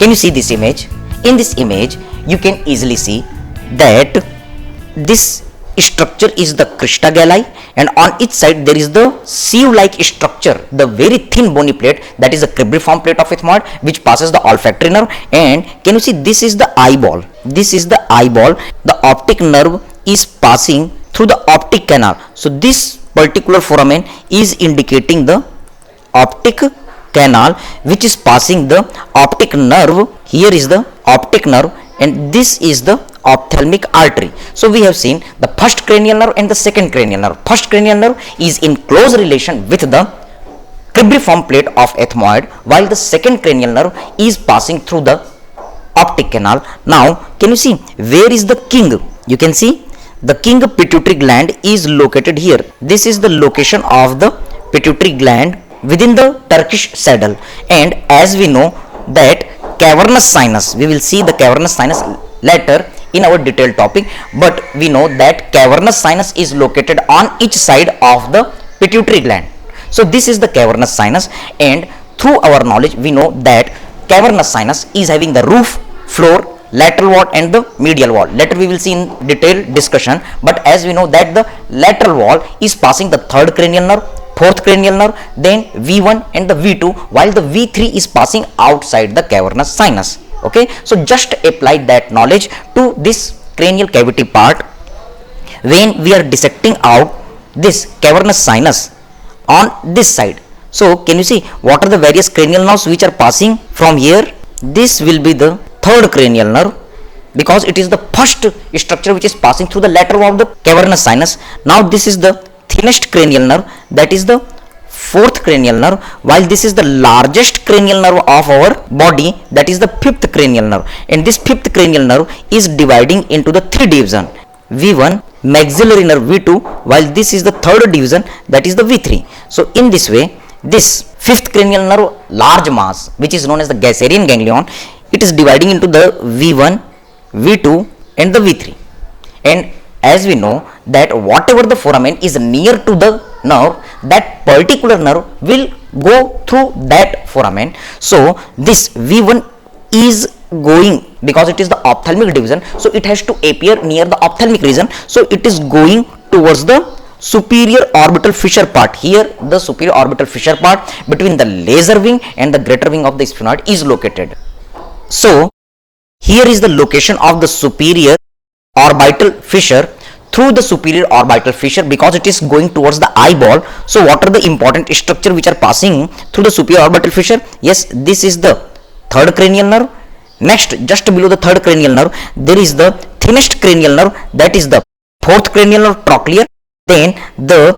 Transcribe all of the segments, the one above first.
Can you see this image? In this image, you can easily see that this structure is the crista galli, and on its side there is the sieve-like structure, the very thin bony plate, that is the cribriform plate of ethmoid, which passes the olfactory nerve. And can you see, this is the eyeball. This is the eyeball. The optic nerve is passing through the optic canal. So this particular foramen is indicating the optic canal, which is passing the optic nerve. Here is the optic nerve, and this is the ophthalmic artery. So we have seen the first cranial nerve and the second cranial nerve. First cranial nerve is in close relation with the cribriform plate of ethmoid, while the second cranial nerve is passing through the optic canal. Now can you see where is the king? You can see the king pituitary gland is located here. This is the location of the pituitary gland within the Turkish saddle. And as we know that cavernous sinus, we will see the cavernous sinus later in our detailed topic, but we know that cavernous sinus is located on each side of the pituitary gland. So this is the cavernous sinus, and through our knowledge we know that cavernous sinus is having the roof, floor, lateral wall and the medial wall. Later we will see in detailed discussion, but as we know that the lateral wall is passing the third cranial nerve, fourth cranial nerve, then V1 and the V2, while the V3 is passing outside the cavernous sinus. Okay, so just apply that knowledge to this cranial cavity part when we are dissecting out this cavernous sinus on this side. So can you see what are the various cranial nerves which are passing from here? This will be the third cranial nerve, because it is the first structure which is passing through the lateral wall of the cavernous sinus. Now this is the thinnest cranial nerve, that is the fourth cranial nerve, while this is the largest cranial nerve of our body, that is the fifth cranial nerve. And this fifth cranial nerve is dividing into the three division: V1, maxillary nerve V2, while this is the third division, that is the V3. So in this way, this fifth cranial nerve large mass, which is known as the Gasserian ganglion, it is dividing into the V1, V2 and the V3. And as we know that whatever the foramen is near to the nerve, that particular nerve will go through that foramen. So this V1 is going, because it is the ophthalmic division, so it has to appear near the ophthalmic region. So it is going towards the superior orbital fissure part. Here the superior orbital fissure part between the laser wing and the greater wing of the sphenoid is located. So here is the location of the superior orbital fissure. Through the superior orbital fissure, because it is going towards the eyeball, so what are the important structure which are passing through the superior orbital fissure? Yes, this is the third cranial nerve. Next, just below the third cranial nerve, there is the thinnest cranial nerve, that is the fourth cranial nerve, trochlear. Then the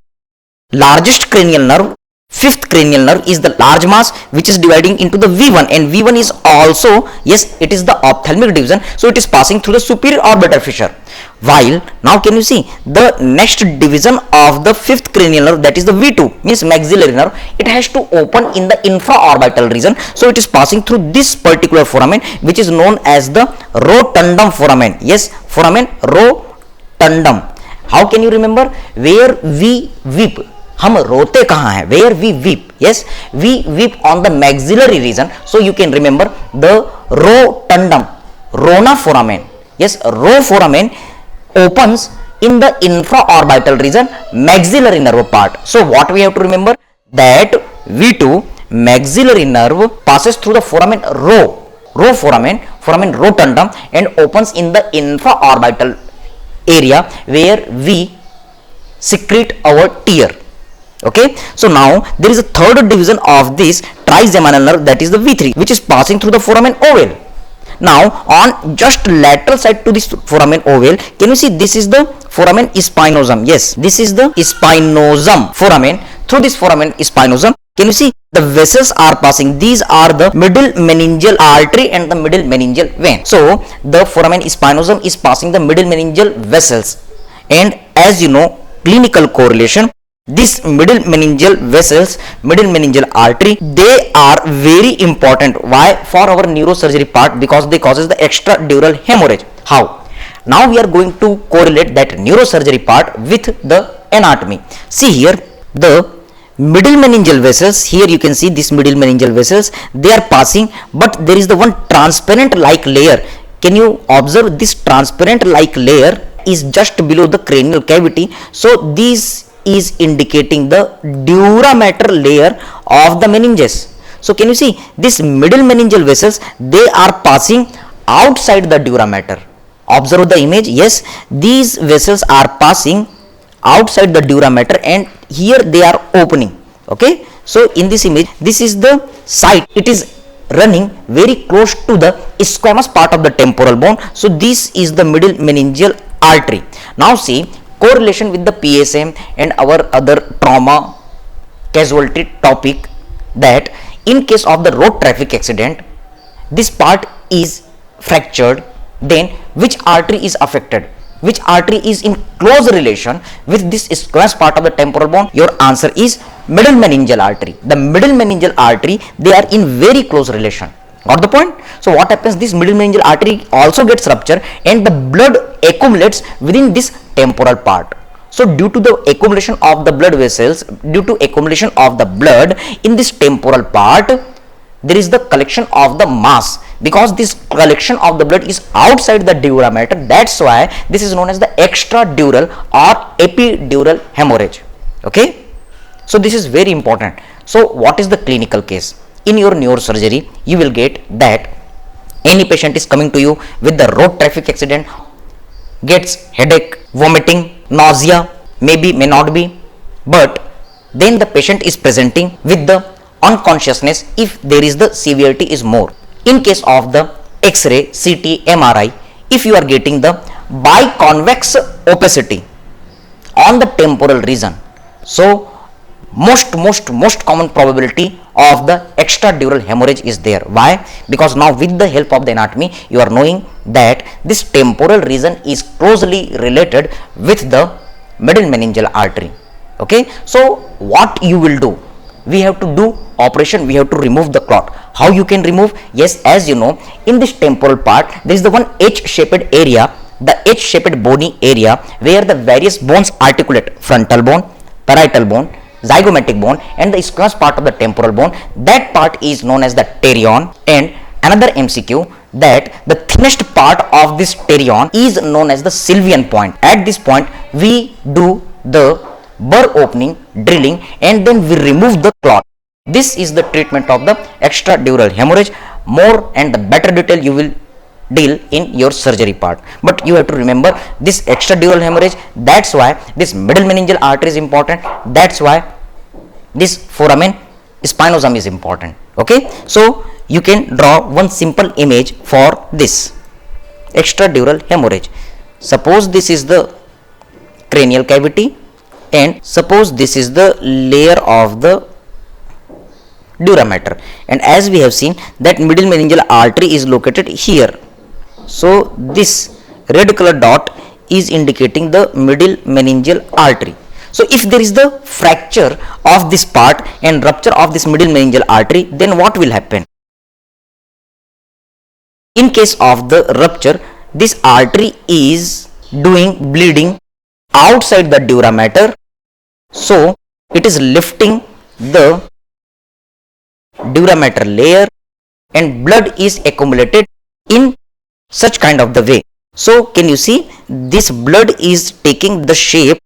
largest cranial nerve, fifth cranial nerve, is the large mass, which is dividing into the V1, and V1 is also, yes, it is the ophthalmic division, so it is passing through the superior orbital fissure. While now can you see the next division of the fifth cranial nerve, that is the V2, means maxillary nerve, it has to open in the infraorbital region, so it is passing through this particular foramen, which is known as the rotundum foramen. Yes, foramen rotundum. How can you remember? Where we weep, हम रोते कहाँ हैं? Where we weep? Yes, we weep on the maxillary region. So you can remember the rotundum, rona foramen. Yes, ro foramen opens in the infraorbital region, maxillary nerve part. So what we have to remember, that V2 maxillary nerve passes through the foramen ro foramen rotundum, and opens in the infraorbital area where we secrete our tear. Okay, so now there is a third division of this trigeminal nerve, that is the V3, which is passing through the foramen ovale. Now on just lateral side to this foramen ovale, can you see this is the foramen spinosum? Yes, this is the spinosum foramen. Through this foramen spinosum, can you see the vessels are passing? These are the middle meningeal artery and the middle meningeal vein. So the foramen spinosum is passing the middle meningeal vessels, and as you know, clinical correlation, this middle meningeal vessels, middle meningeal artery, they are very important. Why? For our neurosurgery part, because they causes the extradural hemorrhage. How? Now we are going to correlate that neurosurgery part with the anatomy. See here, the middle meningeal vessels, here you can see this middle meningeal vessels, they are passing, but there is the one transparent like layer. Can you observe this transparent like layer is just below the cranial cavity? So this is indicating the dura mater layer of the meninges. So can you see this middle meningeal vessels, they are passing outside the dura mater. Observe the image. Yes, these vessels are passing outside the dura mater and here they are opening. Okay, so in this image, this is the site, it is running very close to the squamous part of the temporal bone. So this is the middle meningeal artery. Now see correlation with the PSM and our other trauma casualty topic, that in case of the road traffic accident, this part is fractured, then which artery is affected? Which artery is in close relation with this squamous part of the temporal bone? Your answer is middle meningeal artery. The middle meningeal artery, they are in very close relation. Got the point? So what happens? This middle meningeal artery also gets ruptured and the blood accumulates within this temporal part. So due to the accumulation of the blood vessels, due to accumulation of the blood in this temporal part, there is the collection of the mass. Because this collection of the blood is outside the dura mater, that's why this is known as the extradural or epidural hemorrhage. Okay, so this is very important. So what is the clinical case? In your neurosurgery, you will get that any patient is coming to you with the road traffic accident, gets headache, vomiting, nausea, maybe, may not be, but then the patient is presenting with the unconsciousness if there is the severity is more. In case of the X-ray, CT, MRI, if you are getting the biconvex opacity on the temporal region, so most common probability of the extradural hemorrhage is there. Why? Because now with the help of the anatomy, you are knowing that this temporal region is closely related with the middle meningeal artery. Okay, so what you will do? We have to do operation, we have to remove the clot. How you can remove? Yes, as you know, in this temporal part, there is the one H-shaped area, the H-shaped bony area where the various bones articulate: frontal bone, parietal bone, zygomatic bone, and the squamous part of the temporal bone. That part is known as the pterion. And another MCQ, that the thinnest part of this pterion is known as the Sylvian point. At this point, we do the burr opening, drilling, and then we remove the clot. This is the treatment of the extradural hemorrhage. More and the better detail you will deal in your surgery part, but you have to remember this extradural hemorrhage. That's why this middle meningeal artery is important. That's why this foramen spinosum is important. Okay, so you can draw one simple image for this extradural hemorrhage. Suppose this is the cranial cavity, and suppose this is the layer of the dura mater, and as we have seen that middle meningeal artery is located here. So this red color dot is indicating the middle meningeal artery. So if there is the fracture of this part and rupture of this middle meningeal artery, then what will happen? In case of the rupture, this artery is doing bleeding outside the dura mater. So it is lifting the dura mater layer and blood is accumulated in such kind of the way. So can you see this blood is taking the shape,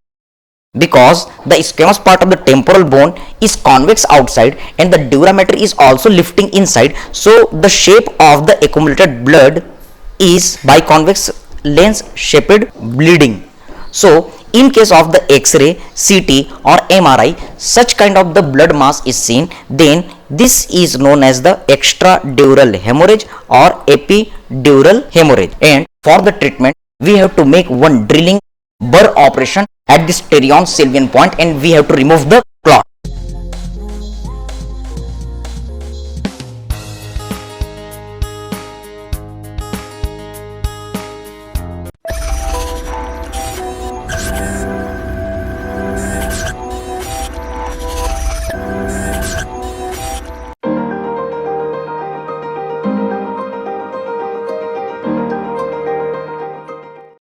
because the squamous part of the temporal bone is convex outside and the dura mater is also lifting inside. So the shape of the accumulated blood is biconvex lens shaped bleeding. So in case of the X-ray, CT or MRI, such kind of the blood mass is seen, then this is known as the extradural hemorrhage or epidural hemorrhage. And for the treatment, we have to make one drilling burr operation at this pterion Sylvian point, and we have to remove the